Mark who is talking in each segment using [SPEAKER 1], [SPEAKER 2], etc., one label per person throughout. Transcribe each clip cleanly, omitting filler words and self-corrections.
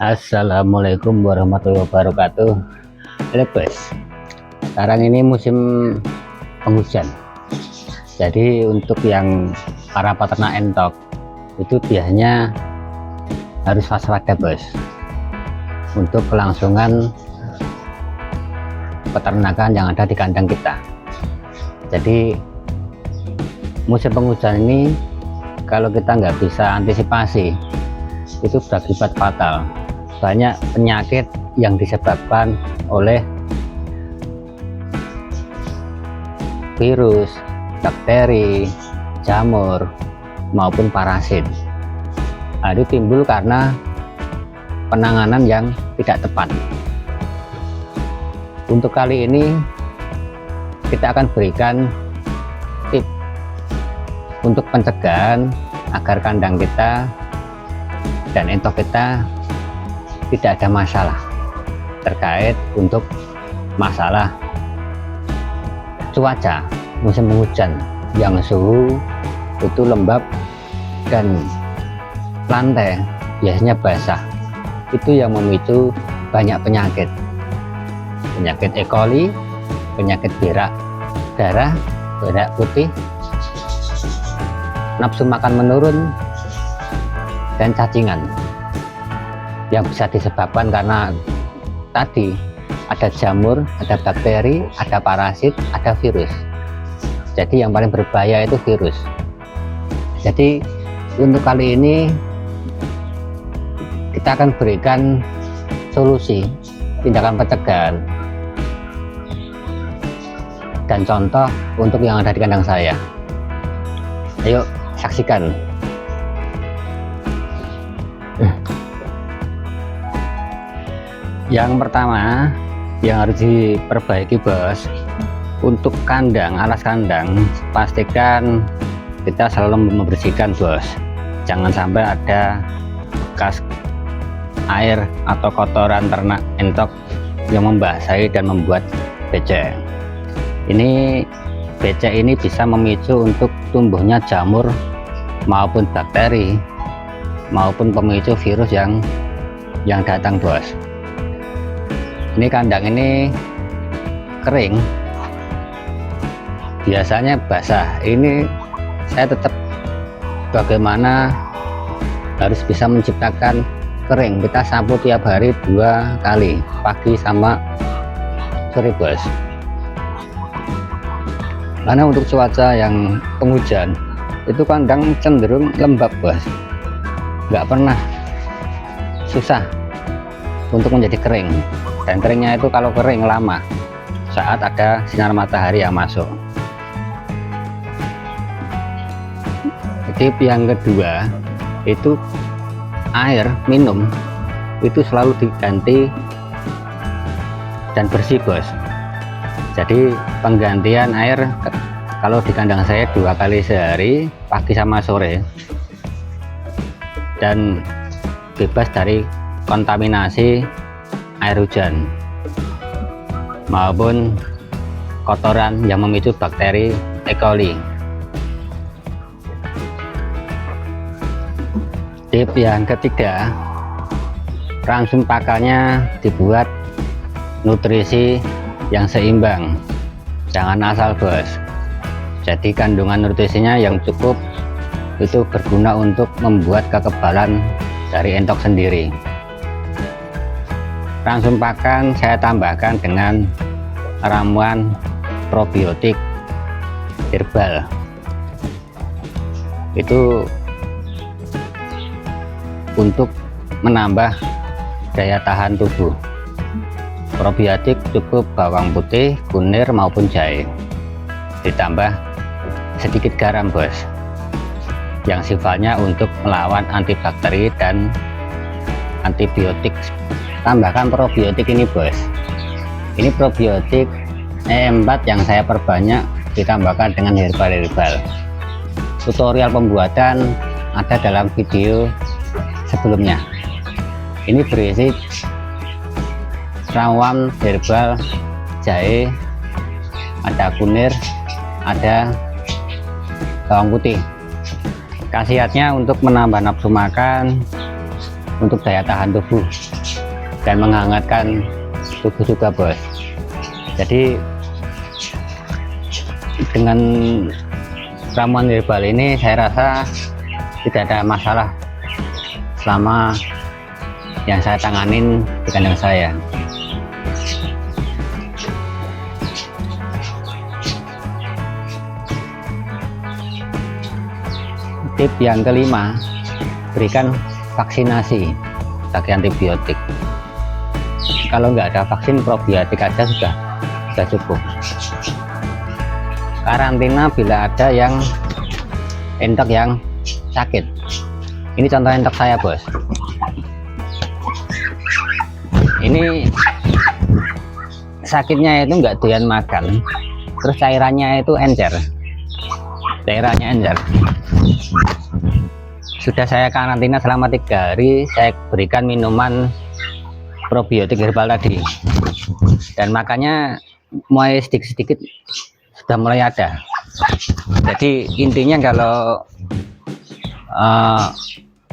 [SPEAKER 1] Assalamualaikum warahmatullahi wabarakatuh. Bos, sekarang ini musim penghujan, jadi untuk yang para peternak entok itu biasanya harus waspada bos, untuk kelangsungan peternakan yang ada di kandang kita. Jadi musim penghujan ini kalau kita nggak bisa antisipasi itu berakibat fatal. Banyak penyakit yang disebabkan oleh virus, bakteri, jamur maupun parasit. Itu timbul karena penanganan yang tidak tepat. Untuk kali ini kita akan berikan tips untuk pencegahan agar kandang kita dan entok kita tidak ada masalah terkait untuk masalah cuaca musim penghujan yang suhu itu lembab dan lantai biasanya basah. Itu yang memicu banyak penyakit E. coli, penyakit berak darah, berak putih, nafsu makan menurun, dan cacingan yang bisa disebabkan karena tadi ada jamur, ada bakteri, ada parasit, ada virus. Jadi yang paling berbahaya itu virus. Jadi untuk kali ini kita akan berikan solusi tindakan pencegahan dan contoh untuk yang ada di kandang saya. Ayo saksikan. Yang pertama yang harus diperbaiki bos, untuk kandang, alas kandang pastikan kita selalu membersihkan bos. Jangan sampai ada bekas air atau kotoran ternak entok yang membasahi dan membuat becek. Ini becek ini bisa memicu untuk tumbuhnya jamur maupun bakteri maupun pemicu virus yang datang bos. Ini kandang ini kering, biasanya basah. Ini saya tetap bagaimana harus bisa menciptakan kering. Kita sapu tiap hari 2 kali, pagi sama sore bos. Karena untuk cuaca yang penghujan itu kandang cenderung lembab bos, nggak pernah susah untuk menjadi kering. Dan keringnya itu kalau kering lama saat ada sinar matahari yang masuk. Tip yang kedua itu air minum itu selalu diganti dan bersih bos. Jadi penggantian air kalau di kandang saya 2 kali sehari, pagi sama sore, dan bebas dari kontaminasi air hujan maupun kotoran yang memicu bakteri E. coli. Tip yang ketiga, ransum pakannya dibuat nutrisi yang seimbang, jangan asal bos. Jadi kandungan nutrisinya yang cukup itu berguna untuk membuat kekebalan dari entok sendiri. Ransum pakan saya tambahkan dengan ramuan probiotik herbal. Itu untuk menambah daya tahan tubuh. Probiotik cukup bawang putih, kunir maupun jahe, ditambah sedikit garam bos, yang sifatnya untuk melawan antibakteri dan antibiotik. Tambahkan probiotik ini bos. Ini probiotik E4 yang saya perbanyak, ditambahkan dengan herbal. Tutorial pembuatan ada dalam video sebelumnya. Ini berisi ramuan herbal, jahe, ada kunir, ada bawang putih. Khasiatnya untuk menambah nafsu makan, untuk daya tahan tubuh dan menghangatkan tubuh juga bos. Jadi dengan ramuan herbal ini saya rasa tidak ada masalah selama yang saya tanganin di kandang saya. Tip yang kelima, berikan vaksinasi bagi antibiotik. Kalau nggak ada vaksin, probiotik aja sudah cukup. Karantina bila ada yang entok yang sakit. Ini contoh entok saya bos. Ini sakitnya itu nggak doyan makan, terus cairannya itu encer. Sudah saya karantina selama 3 hari, saya berikan minuman probiotik herbal tadi, dan makannya mulai sedikit-sedikit sudah mulai ada. Jadi intinya kalau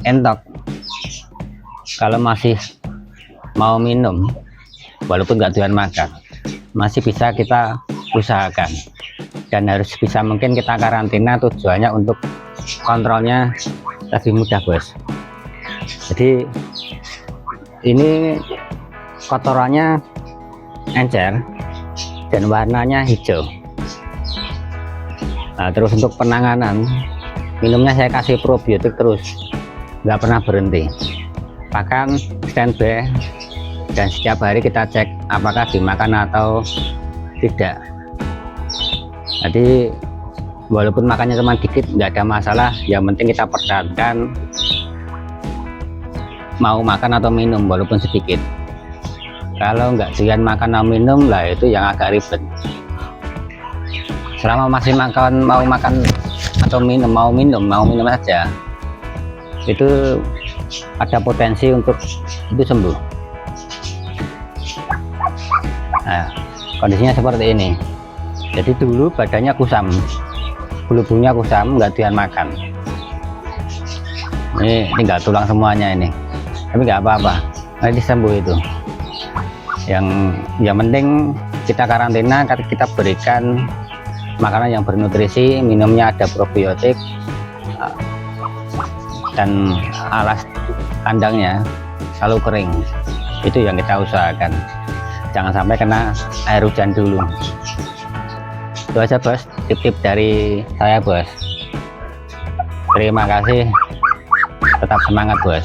[SPEAKER 1] entok, kalau masih mau minum walaupun nggak doyan makan, masih bisa kita usahakan, dan harus bisa mungkin kita karantina tujuannya untuk kontrolnya lebih mudah bos. Jadi ini kotorannya encer dan warnanya hijau. Nah, terus untuk penanganan minumnya saya kasih probiotik terus, nggak pernah berhenti, bahkan standby, dan setiap hari kita cek apakah dimakan atau tidak. Jadi walaupun makannya cuma dikit nggak ada masalah, yang penting kita pertahankan mau makan atau minum walaupun sedikit. Kalau nggak doyan makan atau minum lah, itu yang agak ribet. Selama masih mau makan atau mau minum aja, itu ada potensi untuk itu sembuh. Nah, kondisinya seperti ini. Jadi dulu badannya kusam, bulu-bulunya kusam, nggak doyan makan. Ini tinggal tulang semuanya ini, tapi nggak apa-apa, nanti sembuh itu. Yang penting kita karantina, kita berikan makanan yang bernutrisi, minumnya ada probiotik, dan alas kandangnya selalu kering. Itu yang kita usahakan, jangan sampai kena air hujan dulu. Itu aja bos, tip-tip dari saya bos. Terima kasih, tetap semangat bos.